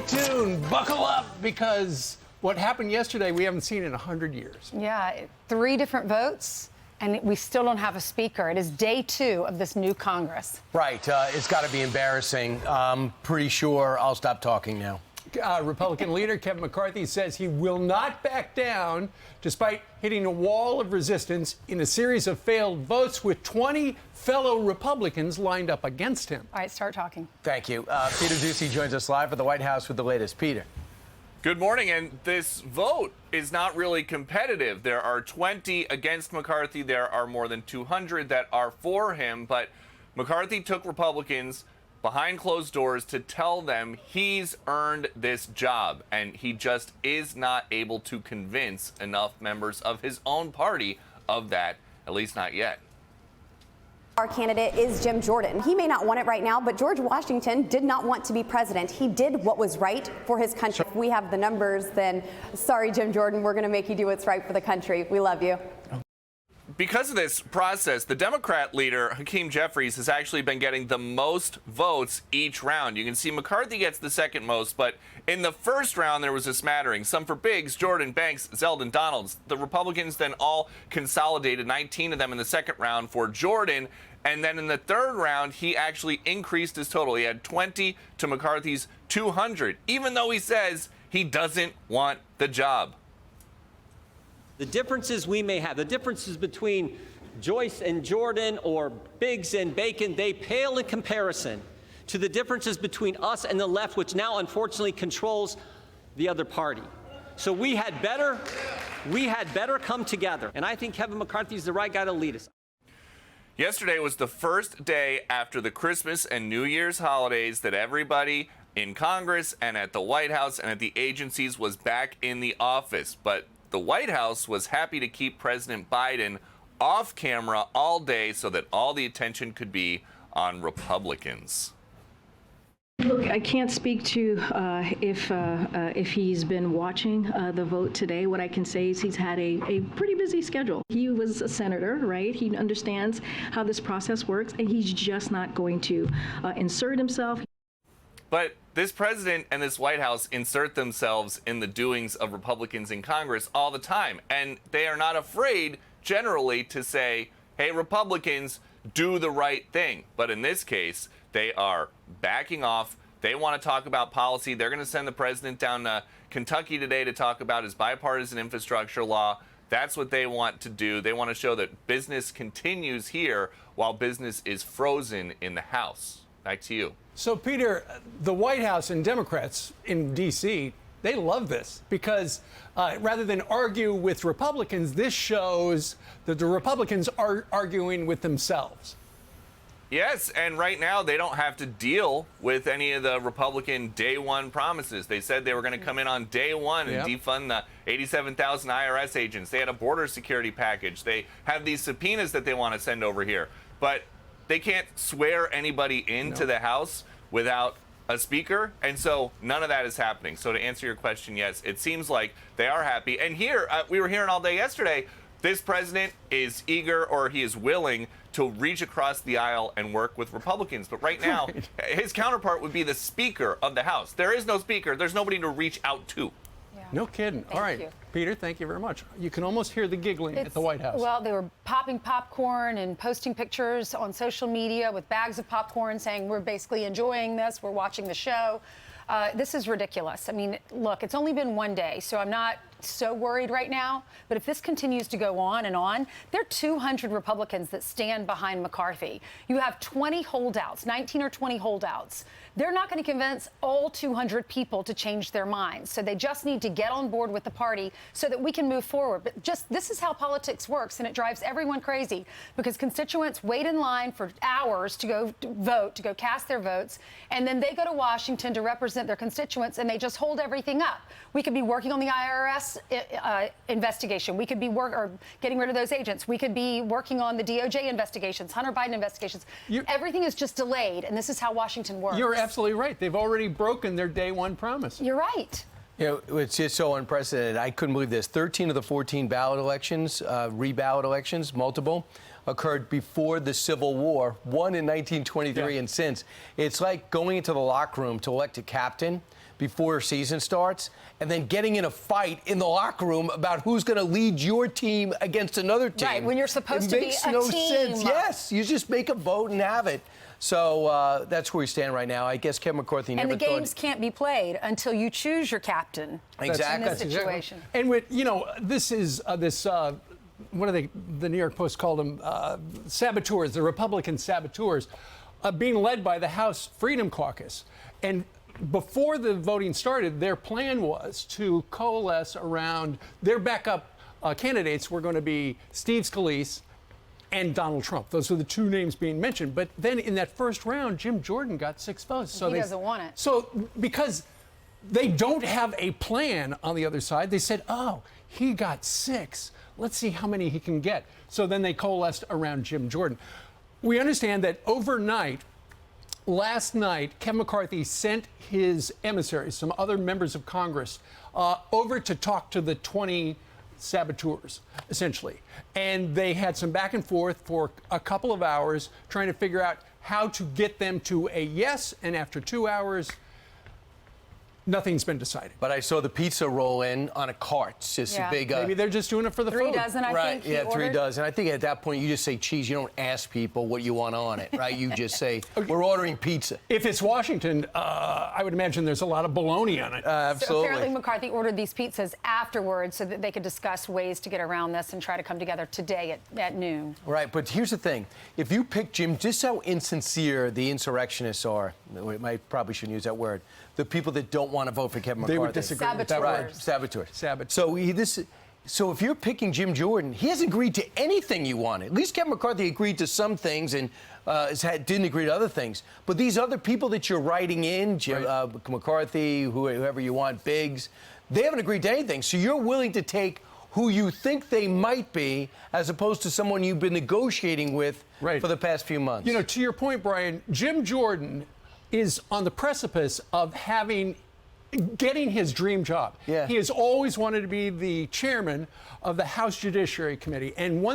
tuned, buckle up, because what happened yesterday we haven't seen in 100 years. Yeah, 3 different votes, and we still don't have a speaker. It is day 2 of this new Congress. Right. It's got to be embarrassing. I'm pretty sure I'll stop talking now. Republican leader Kevin McCarthy says he will not back down despite hitting a wall of resistance in a series of failed votes with 20 fellow Republicans lined up against him. All right, start talking. Thank you. Peter Doocy joins us live at the White House with the latest. Peter. Good morning, and this vote is not really competitive. There are 20 against McCarthy. There are more than 200 that are for him, but McCarthy took Republicans behind closed doors to tell them he's earned this job, and he just is not able to convince enough members of his own party of that, at least not yet. Our candidate is Jim Jordan. He may not want it right now, but George Washington did not want to be president. He did what was right for his country. If we have the numbers, then sorry, Jim Jordan, we're going to make you do what's right for the country. We love you. Because of this process, the Democrat leader, Hakeem Jeffries, has actually been getting the most votes each round. You can see McCarthy gets the second most, but in the first round, there was a smattering. Some for Biggs, Jordan, Banks, Zeldin, Donalds. The Republicans then all consolidated, 19 of them in the second round for Jordan. And then in the third round, he actually increased his total. He had 20 to McCarthy's 200, even though he says he doesn't want the job. The differences we may have, the differences between Joyce and Jordan or Biggs and Bacon, they pale in comparison to the differences between us and the left, which now unfortunately controls the other party. So we had better come together. And I think Kevin McCarthy is the right guy to lead us. Yesterday was the first day after the Christmas and New Year's holidays that everybody in Congress and at the White House and at the agencies was back in the office. But the White House was happy to keep President Biden off camera all day so that all the attention could be on Republicans. Look, I can't speak to if he's been watching the vote today. What I can say is he's had a pretty busy schedule. He was a senator, right? He understands how this process works, and he's just not going to insert himself. But this president and this White House insert themselves in the doings of Republicans in Congress all the time. And they are not afraid, generally, to say, hey, Republicans, do the right thing. But in this case, they are backing off. They want to talk about policy. They're going to send the president down to Kentucky today to talk about his bipartisan infrastructure law. That's what they want to do. They want to show that business continues here while business is frozen in the House. Back to you. So, Peter, the White House and Democrats in D.C., they love this because rather than argue with Republicans, this shows that the Republicans are arguing with themselves. Yes, and right now they don't have to deal with any of the Republican day one promises. They said they were going to come in on day one and defund the 87,000 IRS agents. They had a border security package. They have these subpoenas that they want to send over here. But they can't swear anybody into the House without a speaker, and so none of that is happening. So to answer your question, yes, it seems like they are happy. And here, we were hearing all day yesterday, this president is eager, or he is willing to reach across the aisle and work with Republicans. But right now, his counterpart would be the Speaker of the House. There is no speaker. There's nobody to reach out to. No kidding. All right, Peter, thank you very much. You can almost hear the giggling at the White House. Well, they were popping popcorn and posting pictures on social media with bags of popcorn saying, we're basically enjoying this, we're watching the show. This is ridiculous. I mean, look, it's only been one day, so I'm not so worried right now. But if this continues to go on and on, there are 200 Republicans that stand behind McCarthy. You have 20 holdouts, 19 or 20 holdouts. They're not going to convince all 200 people to change their minds. So they just need to get on board with the party so that we can move forward. But just this is how politics works, and it drives everyone crazy because constituents wait in line for hours to go vote, to go cast their votes, and then they go to Washington to represent their constituents, and they just hold everything up. We could be working on the IRS investigation. We could be getting rid of those agents. We could be working on the DOJ investigations, Hunter Biden investigations. Everything is just delayed, and this is how Washington works. You're absolutely right. They've already broken their day one promise. You're right. You know, it's just so unprecedented. I couldn't believe this. 13 of the 14 ballot elections, reballot elections, multiple, occurred before the Civil War, one in 1923 and since. It's like going into the locker room to elect a captain before season starts, and then getting in a fight in the locker room about who's going to lead your team against another team. Right, when you're supposed to be a It makes no team. sense. Yes, you just make a vote and have it. So that's where we stand right now. I guess Kevin McCarthy never And the games can't be played until you choose your captain. Exactly. In this situation. Exactly. And with, you know, this is what do they? The New York Post called them saboteurs, the Republican saboteurs, being led by the House Freedom Caucus. And before the voting started, their plan was to coalesce around their backup candidates were going to be Steve Scalise and Donald Trump. Those are the two names being mentioned. But then in that first round, Jim Jordan got 6 votes. So he doesn't want it. So because they don't have a plan on the other side, they said, oh, he got 6. Let's see how many he can get. So then they coalesced around Jim Jordan. We understand that overnight, last night, Kevin McCarthy sent his emissaries, some other members of Congress, over to talk to the 20 saboteurs, essentially. And they had some back and forth for a couple of hours trying to figure out how to get them to a yes. And after 2 hours, nothing's been decided. But I saw the pizza roll in on a cart. It's just a big... Maybe they're just doing it for the 3 food. dozen, I right, think. He yeah, ordered. 3 dozen. I think at that point you just say cheese. You don't ask people what you want on it, right? You just say, we're ordering pizza. If it's Washington, I would imagine there's a lot of bologna on it. Absolutely. So apparently McCarthy ordered these pizzas afterwards so that they could discuss ways to get around this and try to come together today at noon. Right, but here's the thing. If you pick Jim, just how insincere the insurrectionists are, I probably shouldn't use that word, the people that don't want to vote for Kevin McCarthy. They would disagree with that Saboteurs. word. Saboteurs. Saboteurs. So if you're picking Jim Jordan, he hasn't agreed to anything you wanted. At least Kevin McCarthy agreed to some things and didn't agree to other things. But these other people that you're writing in, Jim, McCarthy, whoever you want, Biggs, they haven't agreed to anything. So you're willing to take who you think they might be as opposed to someone you've been negotiating with for the past few months. You know, to your point, Brian, Jim Jordan is on the precipice of getting his dream job. Yeah. He has always wanted to be the chairman of the House Judiciary Committee. And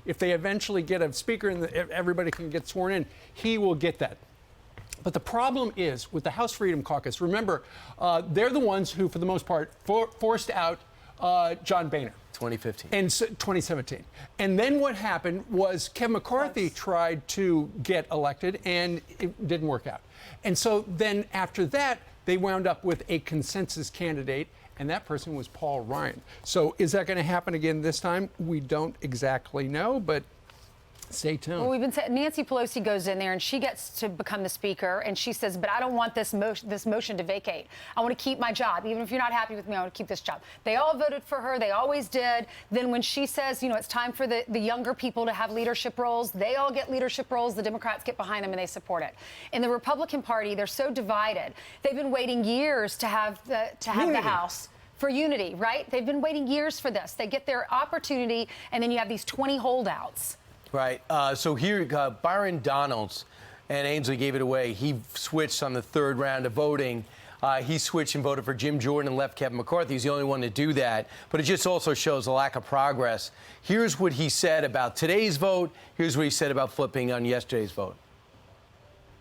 if they eventually get a speaker and everybody can get sworn in, he will get that. But the problem is with the House Freedom Caucus, remember, they're the ones who, for the most part, forced out John Boehner. 2015. And 2017. And then what happened was Kevin McCarthy tried to get elected, and it didn't work out. And so then after that, they wound up with a consensus candidate, and that person was Paul Ryan. So is that going to happen again this time? We don't exactly know, but stay tuned. Well, we've been saying Nancy Pelosi goes in there and she gets to become the speaker, and she says, but I don't want this motion to vacate. I want to keep my job. Even if you're not happy with me, I want to keep this job. They all voted for her. They always did. Then when she says, you know, it's time for the younger people to have leadership roles, they all get leadership roles. The Democrats get behind them and they support it. In the Republican Party, they're so divided. They've been waiting years to have the House. For unity, right? They've been waiting years for this. They get their opportunity, and then you have these 20 holdouts. Right. So here, Byron Donalds and Ainsley gave it away. He switched on the 3rd round of voting. He switched and voted for Jim Jordan and left Kevin McCarthy. He's the only one to do that. But it just also shows a lack of progress. Here's what he said about today's vote. Here's what he said about flipping on yesterday's vote.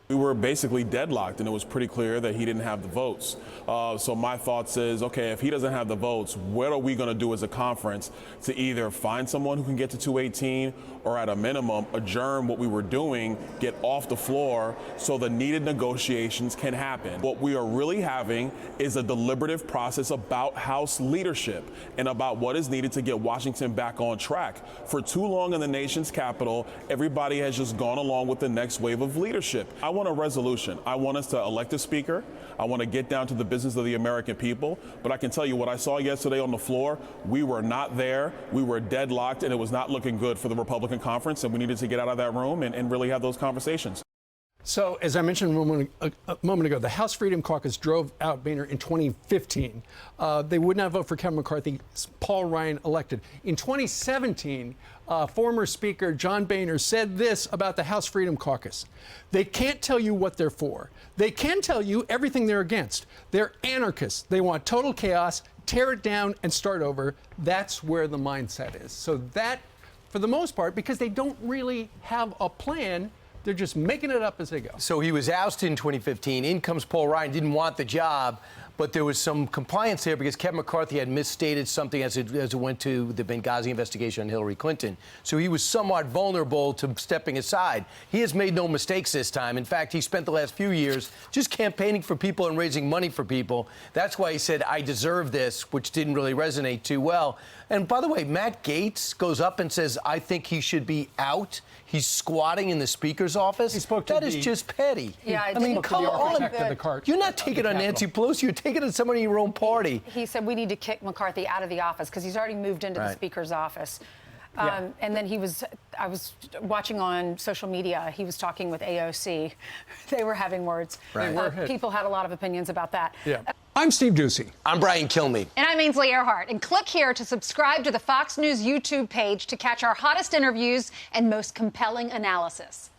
We were basically deadlocked, and it was pretty clear that he didn't have the votes. So my thoughts is, okay, if he doesn't have the votes, what are we going to do as a conference to either find someone who can get to 218 or at a minimum adjourn what we were doing, get off the floor so the needed negotiations can happen. What we are really having is a deliberative process about House leadership and about what is needed to get Washington back on track. For too long in the nation's capital, everybody has just gone along with the next wave of leadership. I want a resolution. I want us to elect a speaker. I want to get down to the business of the American people. But I can tell you what I saw yesterday on the floor, we were not there. We were deadlocked, and it was not looking good for the Republican conference, and we needed to get out of that room and really have those conversations. So, as I mentioned a moment ago, the House Freedom Caucus drove out Boehner in 2015. They would not vote for Kevin McCarthy. Paul Ryan elected. In 2017, former Speaker John Boehner said this about the House Freedom Caucus. They can't tell you what they're for. They can tell you everything they're against. They're anarchists. They want total chaos, tear it down, and start over. That's where the mindset is. So that, for the most part, because they don't really have a plan, they're just making it up as they go. So he was ousted in 2015. In comes Paul Ryan, didn't want the job. but there was some compliance there because Kevin McCarthy had misstated something as it went to the Benghazi investigation on Hillary Clinton. So he was somewhat vulnerable to stepping aside. He has made no mistakes this time. In fact, he spent the last few years just campaigning for people and raising money for people. That's why he said, I deserve this, which didn't really resonate too well. And by the way, Matt Gaetz goes up and says, I think he should be out. He's squatting in the Speaker's office. He spoke to That is just petty. Yeah, I mean, come on. The cart. You're not taking it on Nancy Pelosi. You're taking it on someone in your own party. He said we need to kick McCarthy out of the office because he's already moved into the Speaker's office. And then I was watching on social media, he was talking with AOC. They were having words. People had a lot of opinions about that. Yeah. I'm Steve Ducey. I'm Brian Kilmeade. And I'm Ainsley Earhardt. And click here to subscribe to the Fox News YouTube page to catch our hottest interviews and most compelling analysis.